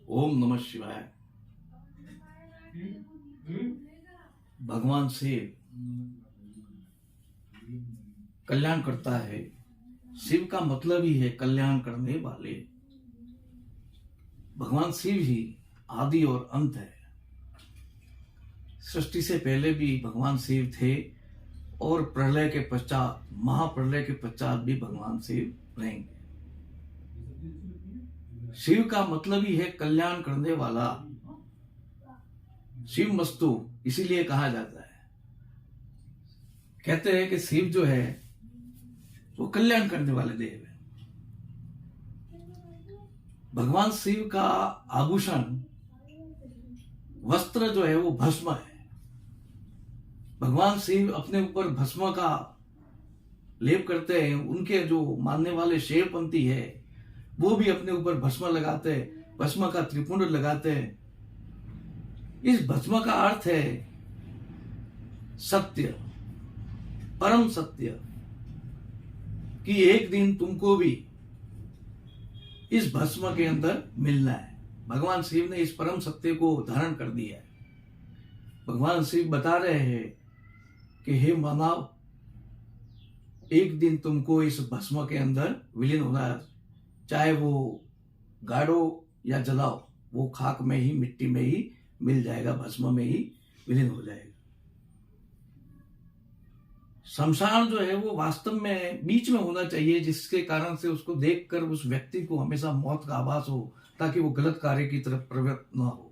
ओम नमः शिवाय। भगवान शिव कल्याण करता है। शिव का मतलब ही है कल्याण करने वाले। भगवान शिव ही आदि और अंत है। सृष्टि से पहले भी भगवान शिव थे और प्रलय के पश्चात, महाप्रलय के पश्चात भी भगवान शिव रहेंगे। शिव का मतलब ही है कल्याण करने वाला। शिव मस्तु इसीलिए कहा जाता है। कहते हैं कि शिव जो है वो कल्याण करने वाले देव है। भगवान शिव का आभूषण वस्त्र जो है वो भस्म है। भगवान शिव अपने ऊपर भस्म का लेप करते हैं। उनके जो मानने वाले शैवपंथी है वो भी अपने ऊपर भस्म लगाते हैं, भस्म का त्रिपुंड लगाते हैं। इस भस्म का अर्थ है सत्य, परम सत्य, कि एक दिन तुमको भी इस भस्म के अंदर मिलना है। भगवान शिव ने इस परम सत्य को धारण कर दिया है। भगवान शिव बता रहे हैं कि हे मानव, एक दिन तुमको इस भस्म के अंदर विलीन होना है। चाहे वो गाड़ो या जलाओ, वो खाक में ही, मिट्टी में ही मिल जाएगा, भस्म में ही विलीन हो जाएगा। शमशान जो है वो वास्तव में बीच में होना चाहिए, जिसके कारण से उसको देखकर उस व्यक्ति को हमेशा मौत का आभास हो, ताकि वो गलत कार्य की तरफ प्रवृत्त न हो।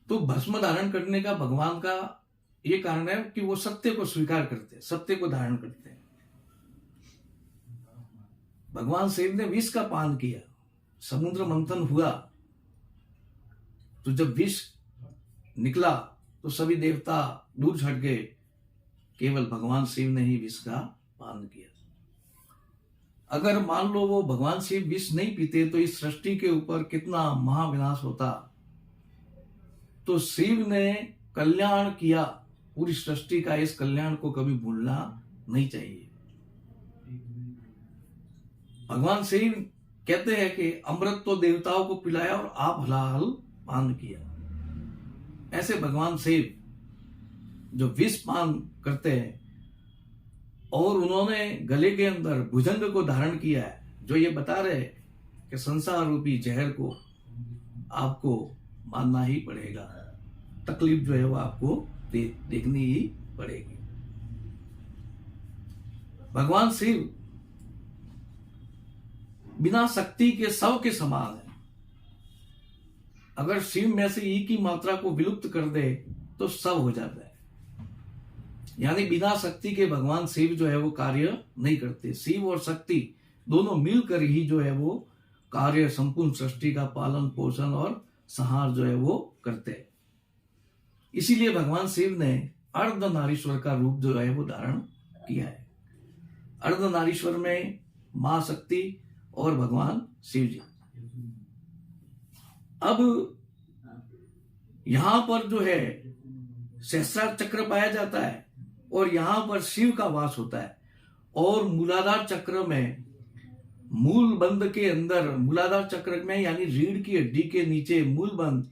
तो भस्म धारण करने का भगवान का ये कारण है कि वो सत्य को स्वीकार करते हैं, सत्य को धारण करते हैं। भगवान शिव ने विष का पान किया, समुद्र मंथन हुआ, तो जब विष निकला तो सभी देवता दूर हट गए। केवल भगवान शिव ने ही विष का पान किया। अगर मान लो वो भगवान शिव विष नहीं पीते तो इस सृष्टि के ऊपर कितना महाविनाश होता। तो शिव ने कल्याण किया पूरी सृष्टि का। इस कल्याण को कभी भूलना नहीं चाहिए। भगवान शिव कहते हैं कि अमृत तो देवताओं को पिलाया और आप हलाहल पान किया। ऐसे भगवान शिव जो विष पान करते हैं और उन्होंने गले के अंदर भुजंग को धारण किया है, जो ये बता रहे हैं कि संसार रूपी जहर को आपको मानना ही पड़ेगा। तकलीफ जो है वो आपको देखनी ही पड़ेगी। भगवान शिव बिना शक्ति के सब के समान है। अगर शिव में से ई की मात्रा को विलुप्त कर दे तो सब हो जाता है। यानी बिना शक्ति के भगवान शिव जो है वो कार्य नहीं करते। शिव और शक्ति दोनों मिलकर ही जो है वो कार्य, संपूर्ण सृष्टि का पालन पोषण और संहार जो है वो करते हैं। इसीलिए भगवान शिव ने अर्धनारीश्वर का रूप जो है वो धारण किया है। अर्धनारीश्वर में मां शक्ति और भगवान शिव जी। अब यहां पर जो है सहस्रार चक्र पाया जाता है और यहां पर शिव का वास होता है। और मूलाधार चक्र में, मूल बंद के अंदर, मूलाधार चक्र में यानी रीढ़ की हड्डी के नीचे मूल बंद,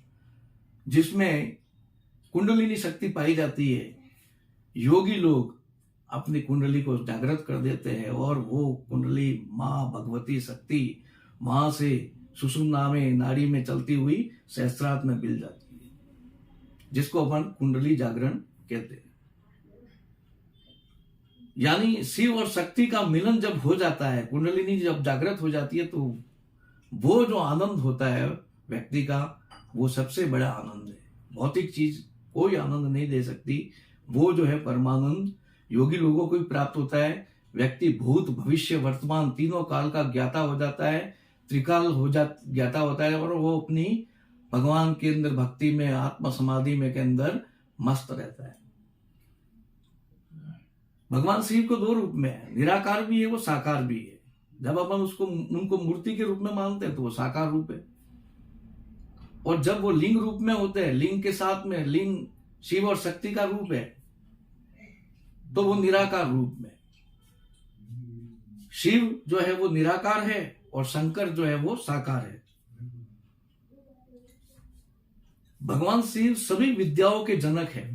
जिसमें कुंडलिनी शक्ति पाई जाती है, योगी लोग अपनी कुंडली को जागृत कर देते हैं और वो कुंडली मां भगवती शक्ति, मां से सुषुम्ना में, नाड़ी में चलती हुई सहस्त्रार्थ में मिल जाती है, जिसको अपन कुंडली जागरण कहते हैं। यानी शिव और शक्ति का मिलन जब हो जाता है, कुंडलिनी जब जागृत हो जाती है, तो वो जो आनंद होता है व्यक्ति का, वो सबसे बड़ा आनंद है। भौतिक चीज कोई आनंद नहीं दे सकती। वो जो है परमानंद योगी लोगों को भी प्राप्त होता है। व्यक्ति भूत, भविष्य, वर्तमान तीनों काल का ज्ञाता हो जाता है, त्रिकाल ज्ञाता होता है, और वो अपनी भगवान के अंदर भक्ति में, आत्मा समाधि में के अंदर मस्त रहता है। भगवान शिव को दो रूप में है, निराकार भी है, वो साकार भी है। जब अपन उनको मूर्ति के रूप में मानते हैं तो वो साकार रूप है, और जब वो लिंग रूप में होते हैं, लिंग के साथ में, लिंग शिव और शक्ति का रूप है, तो वो निराकार रूप में। शिव जो है वो निराकार है और शंकर जो है वो साकार है। भगवान शिव सभी विद्याओं के जनक है।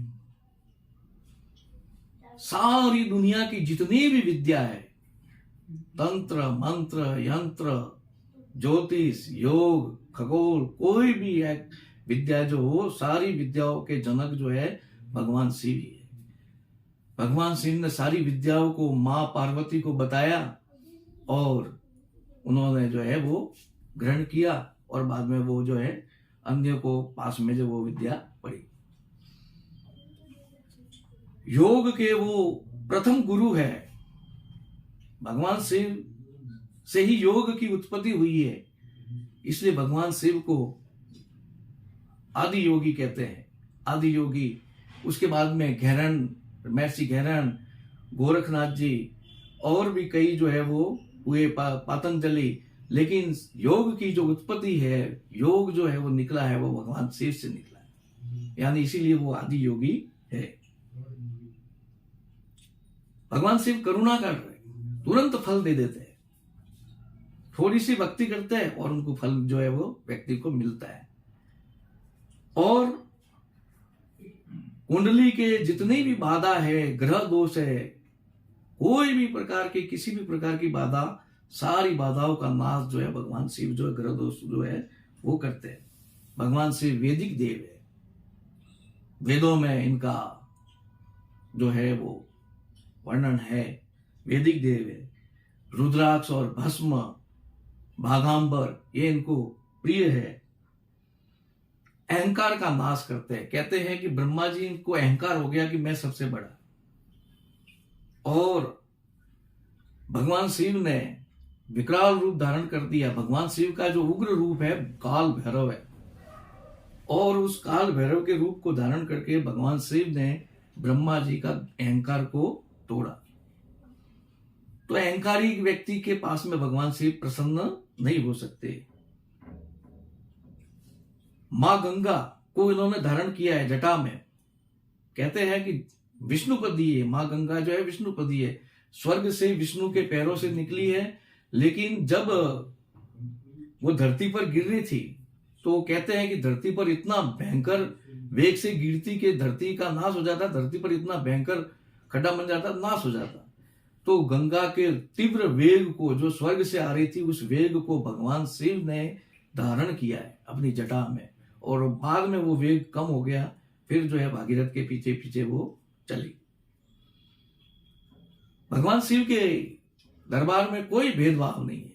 सारी दुनिया की जितनी भी विद्या है, तंत्र, मंत्र, यंत्र, ज्योतिष, योग, खगोल, कोई भी है विद्या जो हो, सारी विद्याओं के जनक जो है भगवान शिव ही है। भगवान शिव ने सारी विद्याओं को मां पार्वती को बताया और उन्होंने जो है वो ग्रहण किया और बाद में वो जो है अन्य को पास में जो वो विद्या पढ़ी। योग के वो प्रथम गुरु है। भगवान शिव से ही योग की उत्पत्ति हुई है, इसलिए भगवान शिव को आदि योगी कहते हैं। आदि योगी, उसके बाद में घेरन, महर्षि घेरन, गोरखनाथ जी और भी कई जो है वो हुए, पतंजलि। लेकिन योग की जो उत्पत्ति है, योग जो है वो निकला है, वो भगवान शिव से निकला है, यानी इसीलिए वो आदि योगी है। भगवान शिव करुणा कर रहे, तुरंत फल दे देते हैं। थोड़ी सी भक्ति करते हैं और उनको फल जो है वो व्यक्ति को मिलता है। और कुंडली के जितनी भी बाधा है, ग्रह दोष है, कोई भी प्रकार की, किसी भी प्रकार की बाधा, सारी बाधाओं का नाश जो है भगवान शिव जो है, ग्रह दोष जो है वो करते हैं। भगवान शिव वैदिक देव है। वेदों में इनका जो है वो वर्णन है, वैदिक देव है। रुद्राक्ष और भस्म, भागांबर, ये इनको प्रिय है। अहंकार का नाश करते हैं। कहते हैं कि ब्रह्मा जी को अहंकार हो गया कि मैं सबसे बड़ा, और भगवान शिव ने विकराल रूप धारण कर दिया। भगवान शिव का जो उग्र रूप है काल भैरव है, और उस काल भैरव के रूप को धारण करके भगवान शिव ने ब्रह्मा जी का अहंकार को तोड़ा। तो अहंकारी व्यक्ति के पास में भगवान शिव प्रसन्न नहीं हो सकते। मां गंगा को इन्होंने धारण किया है जटा में। कहते हैं कि विष्णुपदी है, मां गंगा जो है विष्णुपदी है, स्वर्ग से विष्णु के पैरों से निकली है। लेकिन जब वो धरती पर गिर रही थी तो कहते हैं कि धरती पर इतना भयंकर वेग से गिरती कि धरती का नाश हो जाता, धरती पर इतना भयंकर खड्डा बन जाता, नाश हो जाता। तो गंगा के तीव्र वेग को, जो स्वर्ग से आ रही थी, उस वेग को भगवान शिव ने धारण किया है अपनी जटा में, और बाद में वो वेग कम हो गया, फिर जो है भागीरथ के पीछे पीछे वो चली। भगवान शिव के दरबार में कोई भेदभाव नहीं है।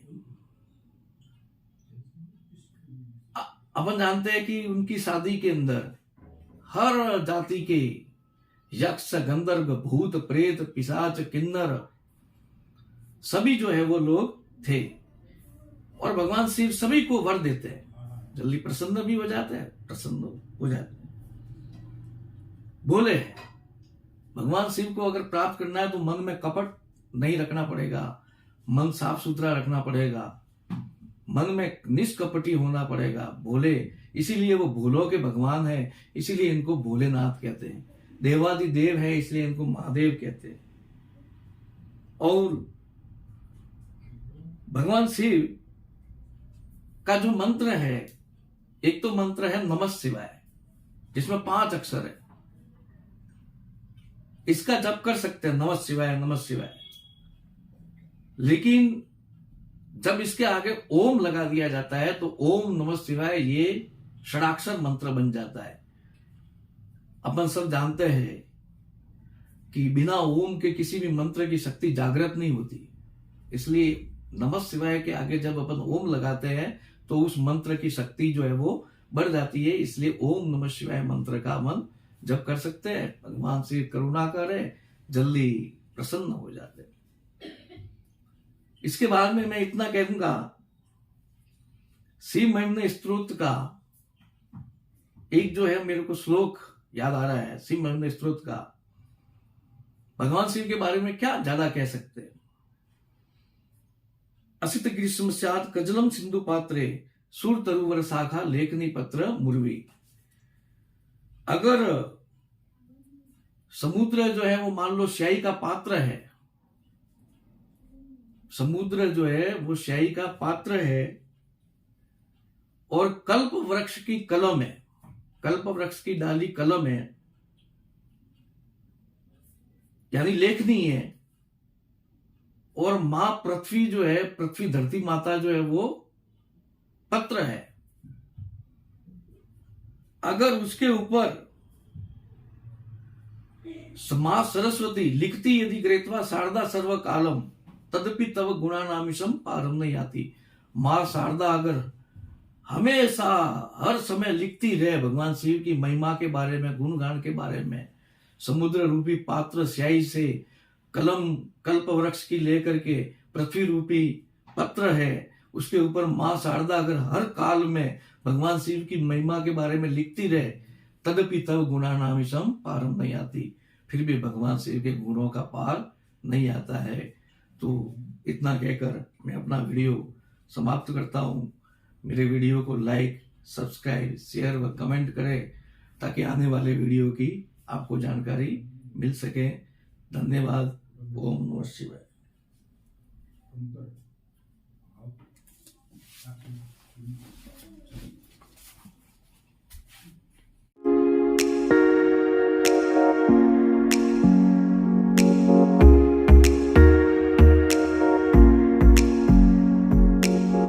अपन जानते हैं कि उनकी शादी के अंदर हर जाति के यक्ष, गंधर्व, भूत, प्रेत, पिशाच, किन्नर सभी जो है वो लोग थे, और भगवान शिव सभी को वर देते हैं। जल्दी प्रसन्न भी हो जाते हैं, प्रसन्न हो जाते हैं, बोले। भगवान शिव को अगर प्राप्त करना है तो मन में कपट नहीं रखना पड़ेगा, मन साफ सुथरा रखना पड़ेगा, मन में निष्कपटी होना पड़ेगा, भोले। इसीलिए वो भोलों के भगवान है, इसीलिए इनको भोलेनाथ कहते हैं। देवादि देव है, इसलिए इनको महादेव कहते हैं। और भगवान शिव का जो मंत्र है, एक तो मंत्र है नमः शिवाय, जिसमें 5 अक्षर है। इसका जप कर सकते हैं, नमः शिवाय नमः शिवाय। लेकिन जब इसके आगे ओम लगा दिया जाता है तो ओम नमः शिवाय ये षडाक्षर मंत्र बन जाता है। अपन सब जानते हैं कि बिना ओम के किसी भी मंत्र की शक्ति जागृत नहीं होती। इसलिए नमः शिवाय के आगे जब अपन ओम लगाते हैं तो उस मंत्र की शक्ति जो है वो बढ़ जाती है। इसलिए ओम नमः शिवाय मंत्र का मन जप कर सकते हैं। भगवान श्री करुणा करे, जल्दी प्रसन्न हो जाते हैं। इसके बाद में मैं इतना कहूंगा, शिव महिम्न स्तोत्र का एक जो है मेरे को श्लोक याद आ रहा है। शिव महिम्न स्तोत्र का भगवान शिव के बारे में क्या ज्यादा कह सकते हैं। असित ग्रीष्म स्यात् कजलम सिंधु पात्रे सुर तरुवर शाखा लेखनी पत्र मुर्वी। अगर समुद्र जो है वो मान लो स्याही का पात्र है समुद्र जो है वो स्याही का पात्र है और कल्प वृक्ष की कलम है, कल्प वृक्ष की डाली कलम है, यानी लेखनी है। और मां पृथ्वी जो है, पृथ्वी धरती माता जो है वो पत्र है। अगर उसके ऊपर मां सरस्वती लिखती यदि ग्रेत्वा शारदा सर्व कालम तदपि तव गुणानामिशम पारम नहीं आती। मां शारदा अगर हमेशा हर समय लिखती रहे भगवान शिव की महिमा के बारे में, गुणगान के बारे में, समुद्र रूपी पात्र स्याही से कलम कल्प वृक्ष की लेकर के पृथ्वी रूपी पत्र है, उसके ऊपर मां शारदा अगर हर काल में भगवान शिव की महिमा के बारे में लिखती रहे, तदपि तब गुणानामिशम पारम नहीं आती, फिर भी भगवान शिव के गुणों का पार नहीं आता है। तो इतना कहकर मैं अपना वीडियो समाप्त करता हूँ। मेरे वीडियो को लाइक, सब्सक्राइब, शेयर व कमेंट करें ताकि आने वाले वीडियो की आपको जानकारी मिल सके। धन्यवाद। ओम नमः शिवाय।